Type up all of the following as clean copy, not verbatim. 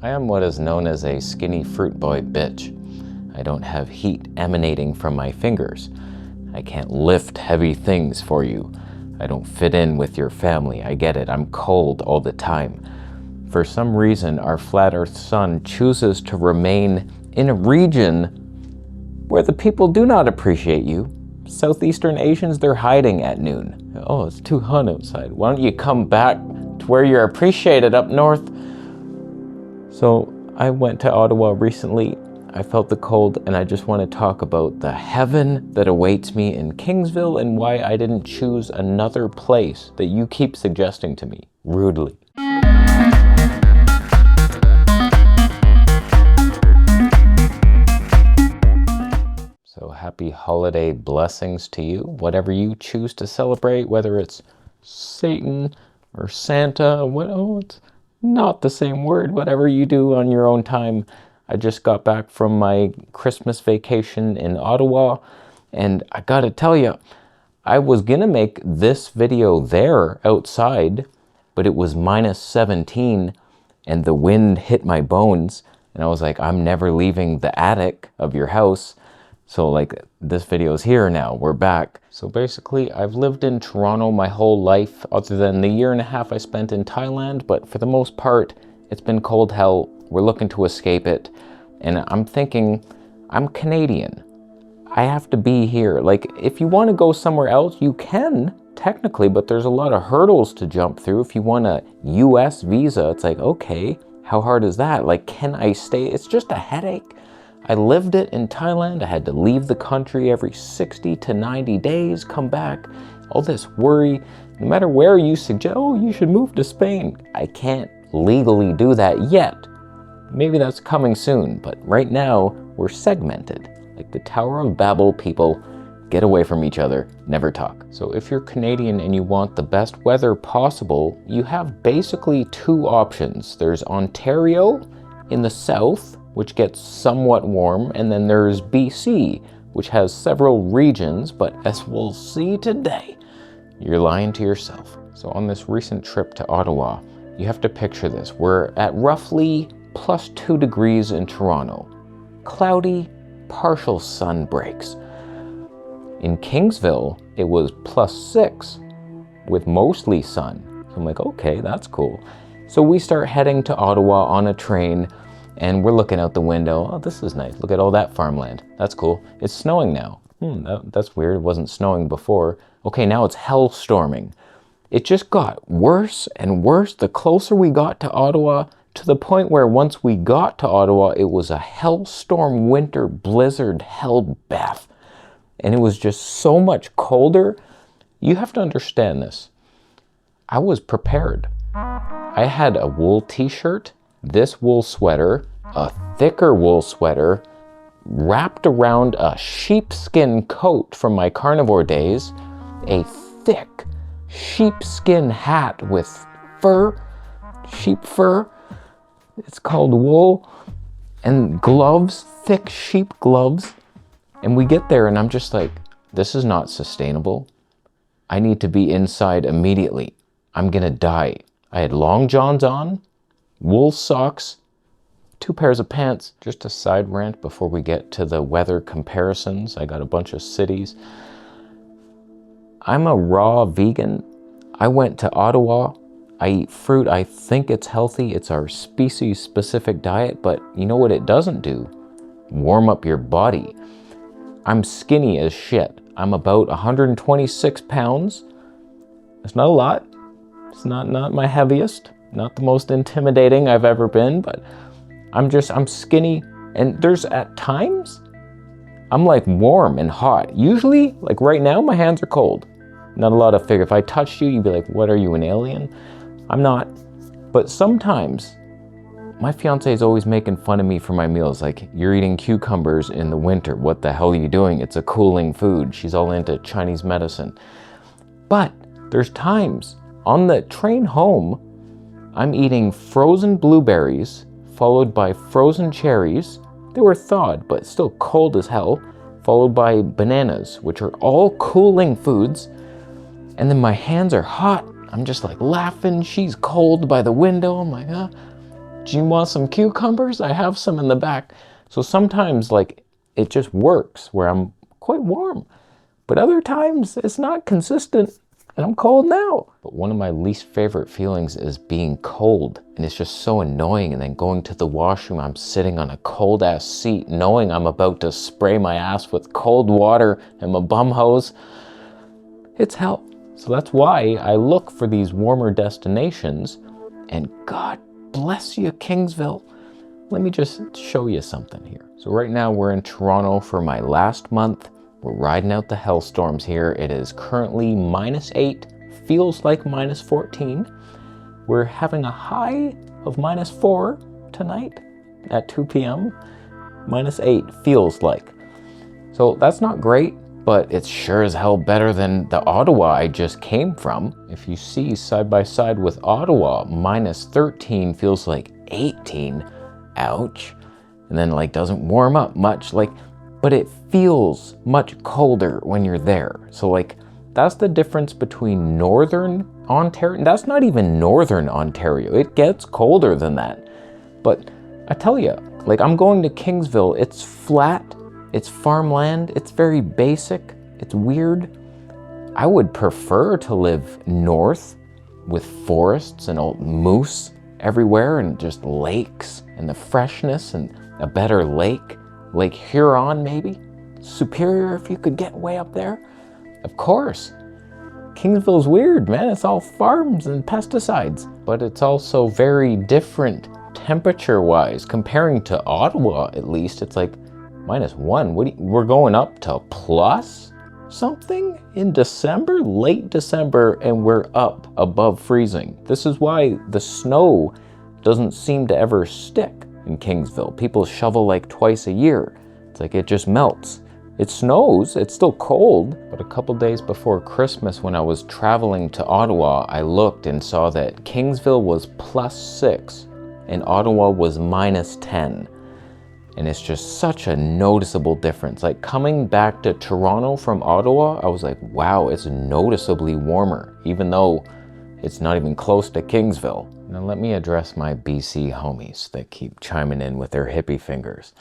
I am what is known as a skinny fruit boy bitch. I don't have heat emanating from my fingers. I can't lift heavy things for you. I don't fit in with your family. I get it. I'm cold all the time. For some reason, our flat earth sun chooses to remain in a region where the people do not appreciate you. Southeastern Asians, they're hiding at noon. Oh, it's too hot outside. Why don't you come back to where you're appreciated up north? So I went to Ottawa recently. I felt the cold, and I just want to talk about the heaven that awaits me in Kingsville and why I didn't choose another place that you keep suggesting to me, rudely. So happy holiday blessings to you, whatever you choose to celebrate, whether it's Satan or Santa, it's not the same word, whatever you do on your own time. I just got back from my Christmas vacation in Ottawa, and I gotta tell you, I was gonna make this video there outside, but it was -17 and the wind hit my bones, and I was like, I'm never leaving the attic of your house. So like, this video is here now, we're back. So basically, I've lived in Toronto my whole life, other than the year and a half I spent in Thailand, but for the most part, it's been cold hell. We're looking to escape it. And I'm thinking, I'm Canadian. I have to be here. Like, if you want to go somewhere else, you can, technically, but there's a lot of hurdles to jump through. If you want a US visa, it's like, okay, how hard is that? Like, can I stay? It's just a headache. I lived it in Thailand. I had to leave the country every 60 to 90 days, come back. All this worry. No matter where you suggest, oh, you should move to Spain. I can't legally do that yet. Maybe that's coming soon, but right now we're segmented. Like the Tower of Babel people, get away from each other, never talk. So if you're Canadian and you want the best weather possible, you have basically two options. There's Ontario in the south, which gets somewhat warm, and then there's BC, which has several regions, but as we'll see today, you're lying to yourself. So on this recent trip to Ottawa, you have to picture this. We're at roughly +2 degrees in Toronto. Cloudy, partial sun breaks. In Kingsville, it was +6 with mostly sun. So I'm like, okay, that's cool. So we start heading to Ottawa on a train, and we're looking out the window. Oh, this is nice. Look at all that farmland. That's cool. It's snowing now. That's weird. It wasn't snowing before. Okay, now it's hell storming. It just got worse and worse the closer we got to Ottawa, to the point where once we got to Ottawa, it was a hellstorm winter blizzard hell bath. And it was just so much colder. You have to understand this. I was prepared. I had a wool t-shirt, this wool sweater, a thicker wool sweater, wrapped around a sheepskin coat from my carnivore days, a thick sheepskin hat with fur, sheep fur, it's called wool, and gloves, thick sheep gloves. And we get there and I'm just like, this is not sustainable. I need to be inside immediately. I'm gonna die. I had long johns on, wool socks, 2 pairs of pants. Just a side rant before we get to the weather comparisons. I got a bunch of cities. I'm a raw vegan. I went to Ottawa. I eat fruit. I think it's healthy. It's our species specific diet, but you know what it doesn't do? Warm up your body. I'm skinny as shit. I'm about 126 pounds. It's not a lot. It's not my heaviest, not the most intimidating I've ever been, but I'm skinny, and there's at times, I'm like warm and hot. Usually, like right now, my hands are cold. Not a lot of figure. If I touched you, you'd be like, what, are you an alien? I'm not. But sometimes, my fiance is always making fun of me for my meals. Like, you're eating cucumbers in the winter. What the hell are you doing? It's a cooling food. She's all into Chinese medicine. But there's times on the train home, I'm eating frozen blueberries, followed by frozen cherries. They were thawed, but still cold as hell, followed by bananas, which are all cooling foods. And then my hands are hot. I'm just like laughing. She's cold by the window. I'm like, do you want some cucumbers? I have some in the back. So sometimes like it just works where I'm quite warm, but other times it's not consistent and I'm cold now. But one of my least favorite feelings is being cold, and it's just so annoying. And then going to the washroom, I'm sitting on a cold ass seat knowing I'm about to spray my ass with cold water and my bum hose. It's hell. So that's why I look for these warmer destinations, and God bless you, Kingsville. Let me just show you something here. So right now we're in Toronto for my last month. We're riding out the hellstorms here. It is currently -8, feels like -14. We're having a high of -4 tonight at 2 p.m. -8 feels like. So that's not great, but it's sure as hell better than the Ottawa I just came from. If you see side by side with Ottawa, -13 feels like 18. Ouch. And then like doesn't warm up much, like, but it feels much colder when you're there. So like that's the difference between Northern Ontario, and that's not even Northern Ontario. It gets colder than that. But I tell you, like I'm going to Kingsville, it's flat, it's farmland, it's very basic, it's weird. I would prefer to live north with forests and old moose everywhere and just lakes and the freshness and a better lake. Lake Huron maybe? Superior if you could get way up there? Of course. Kingsville's weird, man. It's all farms and pesticides. But it's also very different temperature-wise. Comparing to Ottawa, at least, it's like -1. We're going up to plus something in December, late December, and we're up above freezing. This is why the snow doesn't seem to ever stick in Kingsville. People shovel like twice a year. It's like it just melts. It snows, it's still cold, but a couple days before Christmas when I was traveling to Ottawa, I looked and saw that Kingsville was +6 and Ottawa was -10. And it's just such a noticeable difference. Like coming back to Toronto from Ottawa, I was like, wow, it's noticeably warmer, even though it's not even close to Kingsville. Now let me address my BC homies that keep chiming in with their hippie fingers.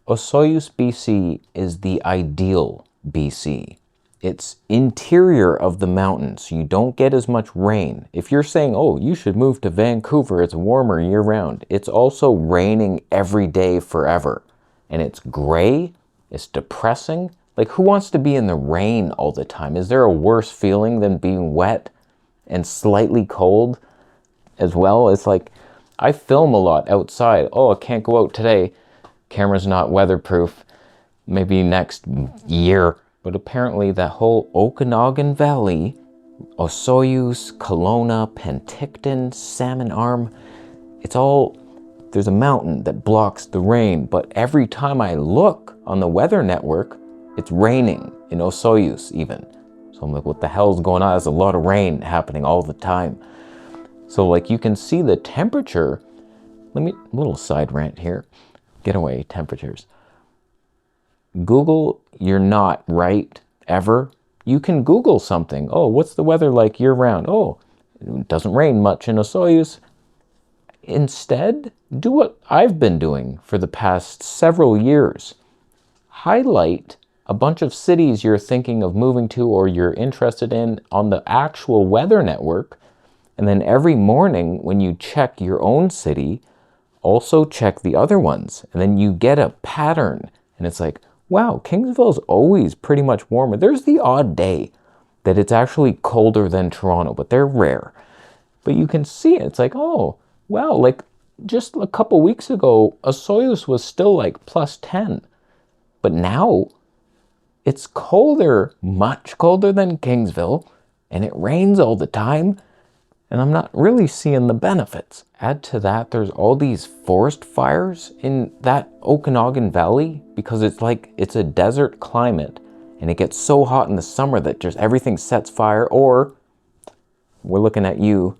Osoyoos, BC is the ideal BC. It's interior of the mountains, so you don't get as much rain. If you're saying, oh, you should move to Vancouver, it's warmer year round. It's also raining every day forever. And it's gray, it's depressing. Like who wants to be in the rain all the time? Is there a worse feeling than being wet and slightly cold as well? It's like, I film a lot outside. Oh, I can't go out today. Camera's not weatherproof. Maybe next year. But apparently that whole Okanagan Valley, Osoyoos, Kelowna, Penticton, Salmon Arm, it's all, there's a mountain that blocks the rain. But every time I look on the weather network, it's raining in Osoyoos even. So I'm like, what the hell's going on? There's a lot of rain happening all the time. So like you can see the temperature. A little side rant here. Getaway temperatures. Google, you're not right ever. You can Google something. Oh, what's the weather like year round? Oh, it doesn't rain much in Osoyoos. Instead, do what I've been doing for the past several years. Highlight a bunch of cities you're thinking of moving to or you're interested in on the actual weather network. And then every morning when you check your own city, also check the other ones. And then you get a pattern. And it's like, wow, Kingsville's always pretty much warmer. There's the odd day that it's actually colder than Toronto, but they're rare. But you can see it. It's like, oh, wow, like just a couple weeks ago, Osoyoos was still like +10. But now it's colder, much colder than Kingsville, and it rains all the time, and I'm not really seeing the benefits. Add to that, there's all these forest fires in that Okanagan Valley because it's like, it's a desert climate and it gets so hot in the summer that just everything sets fire. Or we're looking at you,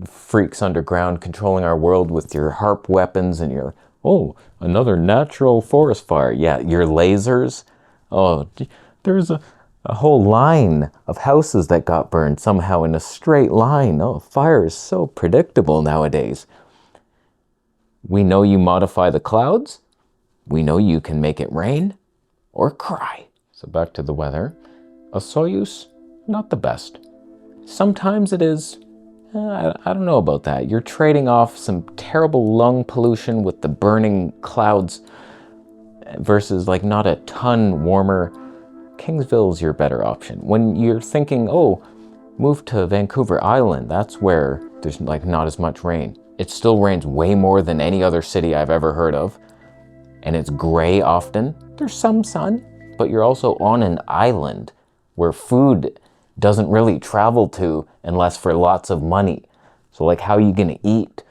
freaks underground, controlling our world with your harp weapons and your, oh, another natural forest fire. Yeah, your lasers. Oh, there's a whole line of houses that got burned somehow in a straight line. Oh, fire is so predictable nowadays. We know you modify the clouds. We know you can make it rain or cry. So back to the weather. A Soyuz, not the best. Sometimes it is. I don't know about that. You're trading off some terrible lung pollution with the burning clouds versus like not a ton warmer. Kingsville's your better option. When you're thinking, oh, move to Vancouver Island, that's where there's like not as much rain. It still rains way more than any other city I've ever heard of. And it's gray often. There's some sun, but you're also on an island where food doesn't really travel to unless for lots of money. So like, how are you gonna eat?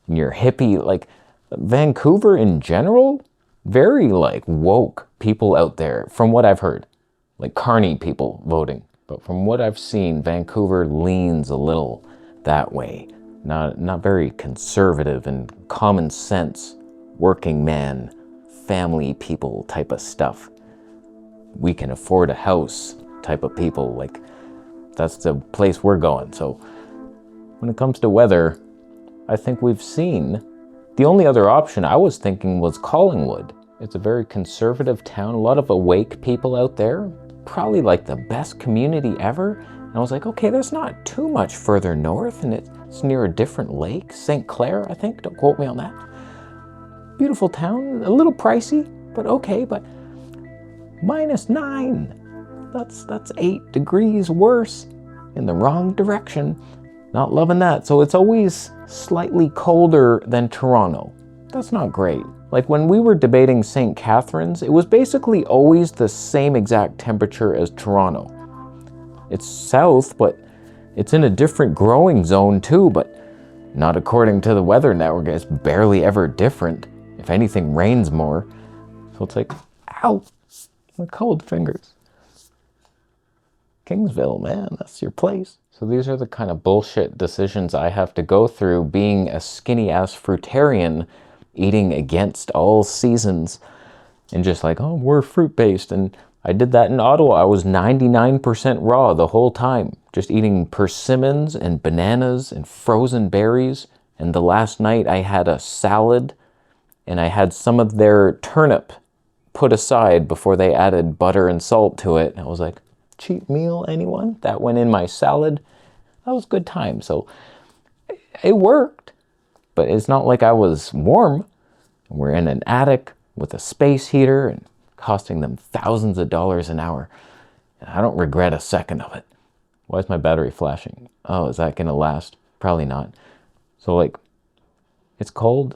And you're hippie, like Vancouver in general, very like woke people out there from what I've heard, like carny people voting. But from what I've seen, Vancouver leans a little that way. Not very conservative and common sense, working man, family people type of stuff. We can afford a house type of people, like that's the place we're going. So when it comes to weather, I think we've seen. The only other option I was thinking was Collingwood. It's a very conservative town, a lot of awake people out there, probably like the best community ever. And I was like, okay, that's not too much further north, and it's near a different lake, St. Clair, I think, don't quote me on that. Beautiful town, a little pricey, but okay, but -9. That's 8 degrees worse in the wrong direction. Not loving that. So it's always slightly colder than Toronto. That's not great. Like when we were debating St. Catharines, it was basically always the same exact temperature as Toronto. It's south, but it's in a different growing zone too, but not according to the weather network. It's barely ever different. If anything, rains more. So it's like, ow, my cold fingers. Kingsville, man, that's your place. So these are the kind of bullshit decisions I have to go through being a skinny ass fruitarian, eating against all seasons and just like, oh, we're fruit based. And I did that in Ottawa. I was 99% raw the whole time, just eating persimmons and bananas and frozen berries. And the last night I had a salad and I had some of their turnip put aside before they added butter and salt to it. And I was like, cheap meal, anyone? That went in my salad. That was a good time. So it worked, but it's not like I was warm. We're in an attic with a space heater and costing them thousands of dollars an hour. And I don't regret a second of it. Why is my battery flashing? Oh, is that gonna last? Probably not. So like, it's cold.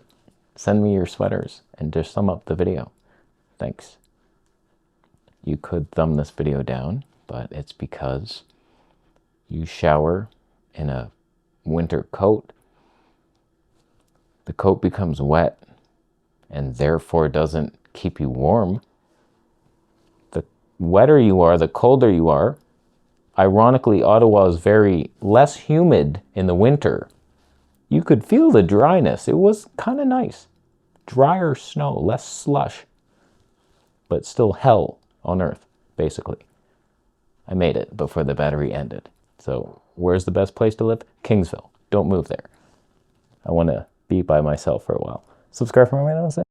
Send me your sweaters and just sum up the video. Thanks. You could thumb this video down, but it's because you shower in a winter coat. The coat becomes wet and therefore doesn't keep you warm. The wetter you are, the colder you are. Ironically, Ottawa is very less humid in the winter. You could feel the dryness. It was kind of nice. Drier snow, less slush, but still hell on earth, basically. I made it before the battery ended. So where's the best place to live? Kingsville. Don't move there. I want to be by myself for a while. Subscribe for more videos.